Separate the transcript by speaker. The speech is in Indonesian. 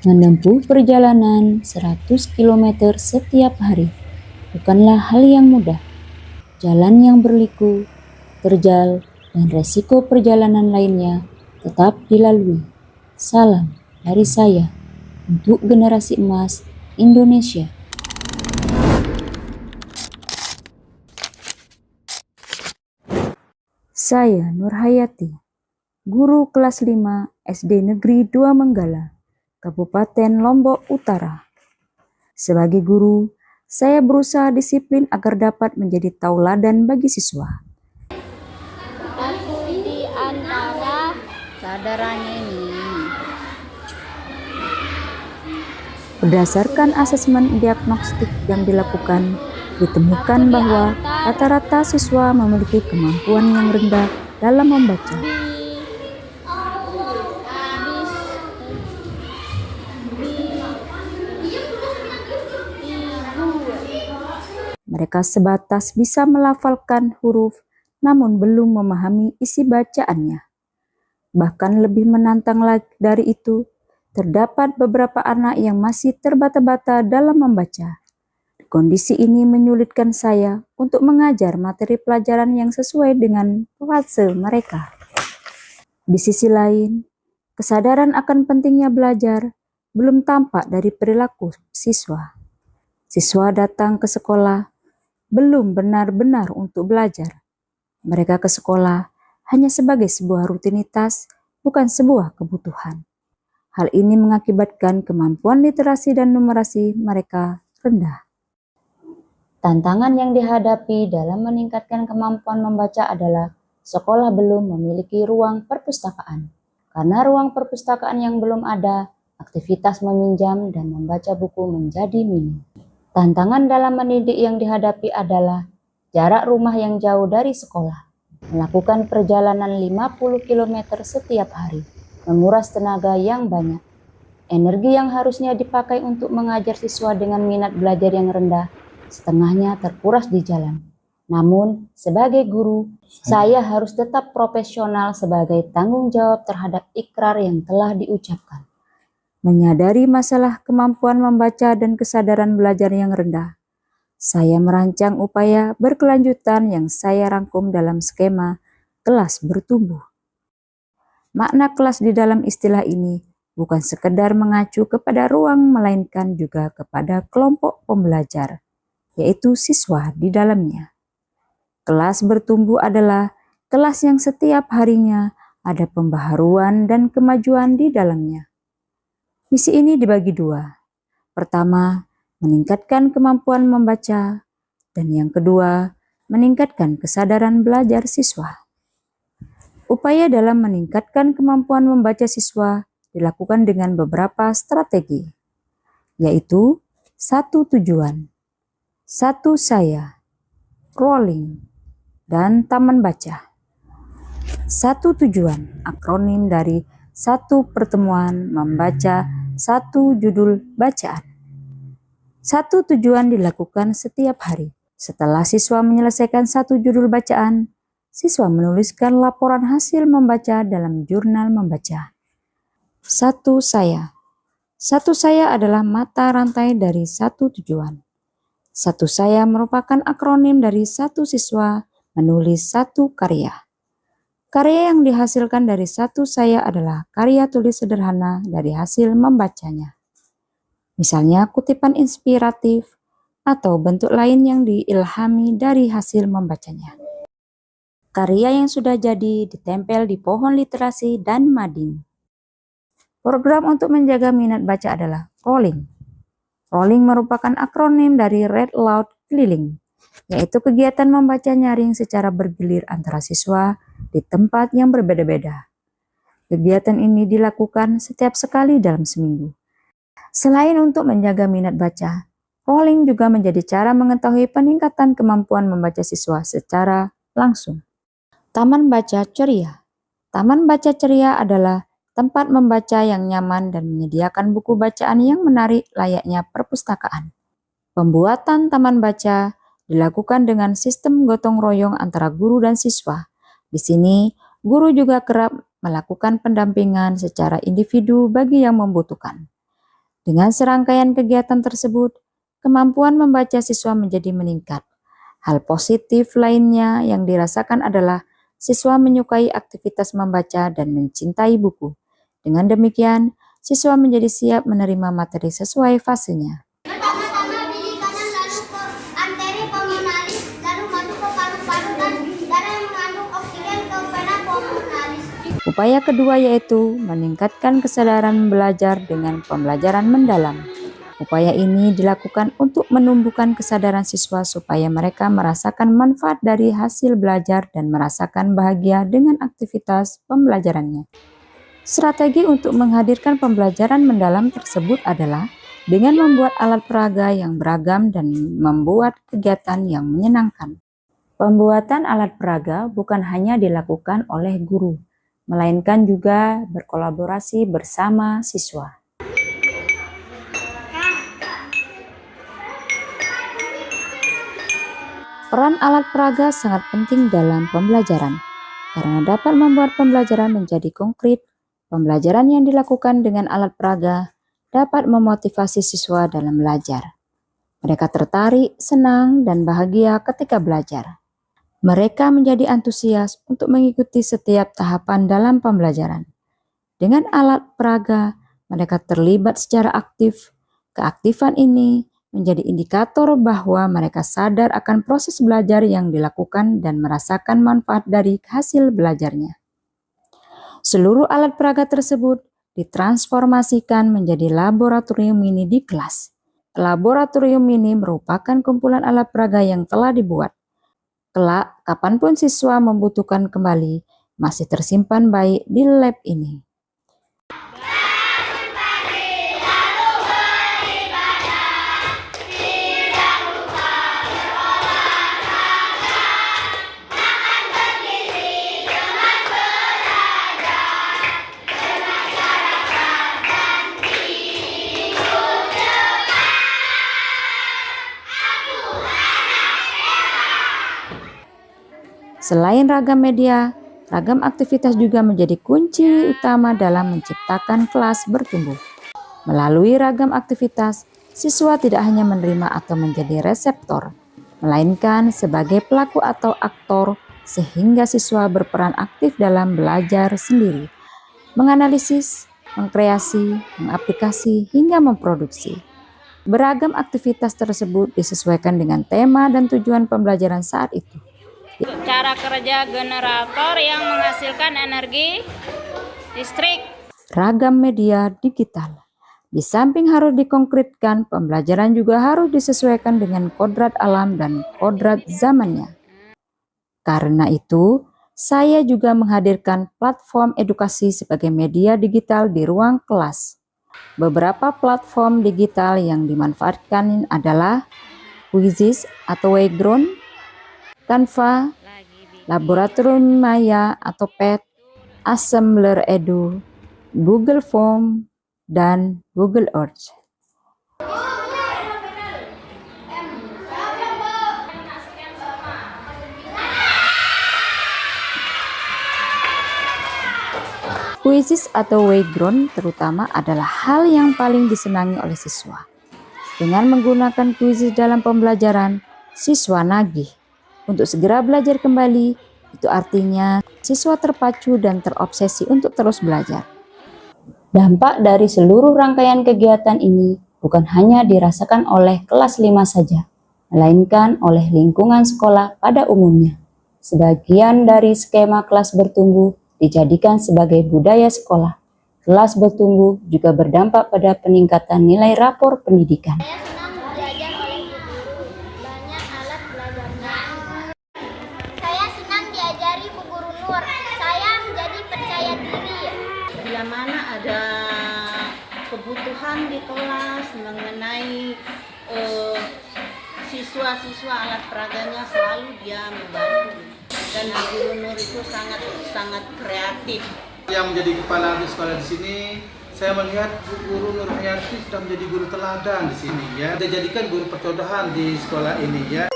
Speaker 1: Menempuh perjalanan 100 km setiap hari bukanlah hal yang mudah. Jalan yang berliku, terjal, dan resiko perjalanan lainnya tetap dilalui. Salam dari saya untuk generasi emas Indonesia. Saya Nurhayati, guru kelas 5 SD Negeri 2 Menggala, Kabupaten Lombok Utara. Sebagai guru, saya berusaha disiplin agar dapat menjadi tauladan bagi siswa.
Speaker 2: Satu di antara saudaranya ini.
Speaker 1: Berdasarkan asesmen diagnostik yang dilakukan, ditemukan bahwa rata-rata siswa memiliki kemampuan yang rendah dalam membaca. Mereka sebatas bisa melafalkan huruf, namun belum memahami isi bacaannya. Bahkan lebih menantang lagi dari itu, terdapat beberapa anak yang masih terbata-bata dalam membaca. Kondisi ini menyulitkan saya untuk mengajar materi pelajaran yang sesuai dengan fase mereka. Di sisi lain, kesadaran akan pentingnya belajar belum tampak dari perilaku siswa. Siswa datang ke sekolah belum benar-benar untuk belajar. Mereka ke sekolah hanya sebagai sebuah rutinitas, bukan sebuah kebutuhan. Hal ini mengakibatkan kemampuan literasi dan numerasi mereka rendah. Tantangan yang dihadapi dalam meningkatkan kemampuan membaca adalah sekolah belum memiliki ruang perpustakaan. Karena ruang perpustakaan yang belum ada, aktivitas meminjam dan membaca buku menjadi minim. Tantangan dalam mendidik yang dihadapi adalah jarak rumah yang jauh dari sekolah, melakukan perjalanan 50 km setiap hari, menguras tenaga yang banyak. Energi yang harusnya dipakai untuk mengajar siswa dengan minat belajar yang rendah, setengahnya terkuras di jalan. Namun, sebagai guru, saya harus tetap profesional sebagai tanggung jawab terhadap ikrar yang telah diucapkan. Menyadari masalah kemampuan membaca dan kesadaran belajar yang rendah, saya merancang upaya berkelanjutan yang saya rangkum dalam skema kelas bertumbuh. Makna kelas di dalam istilah ini bukan sekedar mengacu kepada ruang, melainkan juga kepada kelompok pembelajar, yaitu siswa di dalamnya. Kelas bertumbuh adalah kelas yang setiap harinya ada pembaharuan dan kemajuan di dalamnya. Misi ini dibagi dua. Pertama, meningkatkan kemampuan membaca, dan yang kedua, meningkatkan kesadaran belajar siswa. Upaya dalam meningkatkan kemampuan membaca siswa dilakukan dengan beberapa strategi, yaitu 1 tujuan, 1 saya, rolling, dan taman baca. 1 tujuan, akronim dari 1 pertemuan membaca 1 judul bacaan. 1 tujuan dilakukan setiap hari. Setelah siswa menyelesaikan 1 judul bacaan, siswa menuliskan laporan hasil membaca dalam jurnal membaca. 1 saya. 1 saya adalah mata rantai dari 1 tujuan. 1 saya merupakan akronim dari 1 siswa menulis 1 karya. Karya yang dihasilkan dari 1 saya adalah karya tulis sederhana dari hasil membacanya. Misalnya kutipan inspiratif atau bentuk lain yang diilhami dari hasil membacanya. Karya yang sudah jadi ditempel di pohon literasi dan mading. Program untuk menjaga minat baca adalah rolling. Rolling merupakan akronim dari Read Loud Keliling, yaitu kegiatan membaca nyaring secara bergilir antara siswa di tempat yang berbeda-beda. Kegiatan ini dilakukan setiap sekali dalam seminggu. Selain untuk menjaga minat baca, rolling juga menjadi cara mengetahui peningkatan kemampuan membaca siswa secara langsung. Taman baca ceria. Taman baca ceria adalah tempat membaca yang nyaman dan menyediakan buku bacaan yang menarik layaknya perpustakaan. Pembuatan taman baca dilakukan dengan sistem gotong royong antara guru dan siswa. Di sini, guru juga kerap melakukan pendampingan secara individu bagi yang membutuhkan. Dengan serangkaian kegiatan tersebut, kemampuan membaca siswa menjadi meningkat. Hal positif lainnya yang dirasakan adalah siswa menyukai aktivitas membaca dan mencintai buku. Dengan demikian, siswa menjadi siap menerima materi sesuai fasenya.
Speaker 3: Pertama-tama bidik kanan lalu ke arteri pulmonalis, lalu masuk ke paru-paru dan darah yang mengandung oksigen ke vena pulmonalis.
Speaker 1: Upaya kedua yaitu meningkatkan kesadaran belajar dengan pembelajaran mendalam. Upaya ini dilakukan untuk menumbuhkan kesadaran siswa supaya mereka merasakan manfaat dari hasil belajar dan merasakan bahagia dengan aktivitas pembelajarannya. Strategi untuk menghadirkan pembelajaran mendalam tersebut adalah dengan membuat alat peraga yang beragam dan membuat kegiatan yang menyenangkan. Pembuatan alat peraga bukan hanya dilakukan oleh guru, melainkan juga berkolaborasi bersama siswa. Peran alat peraga sangat penting dalam pembelajaran, karena dapat membuat pembelajaran menjadi konkret. Pembelajaran yang dilakukan dengan alat peraga dapat memotivasi siswa dalam belajar. Mereka tertarik, senang, dan bahagia ketika belajar. Mereka menjadi antusias untuk mengikuti setiap tahapan dalam pembelajaran. Dengan alat peraga, mereka terlibat secara aktif. Keaktifan ini menjadi indikator bahwa mereka sadar akan proses belajar yang dilakukan dan merasakan manfaat dari hasil belajarnya. Seluruh alat peraga tersebut ditransformasikan menjadi laboratorium mini di kelas. Laboratorium mini merupakan kumpulan alat peraga yang telah dibuat. Kelak, kapanpun siswa membutuhkan kembali, masih tersimpan baik di lab ini. Selain ragam media, ragam aktivitas juga menjadi kunci utama dalam menciptakan kelas bertumbuh. Melalui ragam aktivitas, siswa tidak hanya menerima atau menjadi reseptor, melainkan sebagai pelaku atau aktor, sehingga siswa berperan aktif dalam belajar sendiri, menganalisis, mengkreasi, mengaplikasi, hingga memproduksi. Beragam aktivitas tersebut disesuaikan dengan tema dan tujuan pembelajaran saat itu.
Speaker 2: Cara kerja generator yang menghasilkan energi listrik.
Speaker 1: Ragam media digital. Di samping harus dikonkretkan, pembelajaran juga harus disesuaikan dengan kodrat alam dan kodrat zamannya. Karena itu, saya juga menghadirkan platform edukasi sebagai media digital di ruang kelas. Beberapa platform digital yang dimanfaatkan adalah Quizizz atau Wayground, Canva, Laboratorium Maya atau PET, Assembler Edu, Google Form, dan Google Earth. Quizizz atau Wayground terutama adalah hal yang paling disenangi oleh siswa. Dengan menggunakan Quizizz dalam pembelajaran, siswa nagih untuk segera belajar kembali. Itu artinya siswa terpacu dan terobsesi untuk terus belajar. Dampak dari seluruh rangkaian kegiatan ini bukan hanya dirasakan oleh kelas 5 saja, melainkan oleh lingkungan sekolah pada umumnya. Sebagian dari skema kelas bertumbuh dijadikan sebagai budaya sekolah. Kelas bertumbuh juga berdampak pada peningkatan nilai rapor pendidikan.
Speaker 3: Saya senang belajar oleh Bu Guru, banyak alat belajarnya. Saya senang diajari Bu Guru Nur, saya menjadi percaya diri.
Speaker 4: Bila mana ada kebutuhan di kelas mengenai siswa-siswa alat peraganya, selalu dia membantu. Dan Bu Guru Nur itu sangat kreatif.
Speaker 5: Yang menjadi kepala di sekolah di sini, saya melihat Bu Guru Nur Hayati sudah menjadi guru teladan di sini ya. Kita jadikan guru percontohan di sekolah ini ya.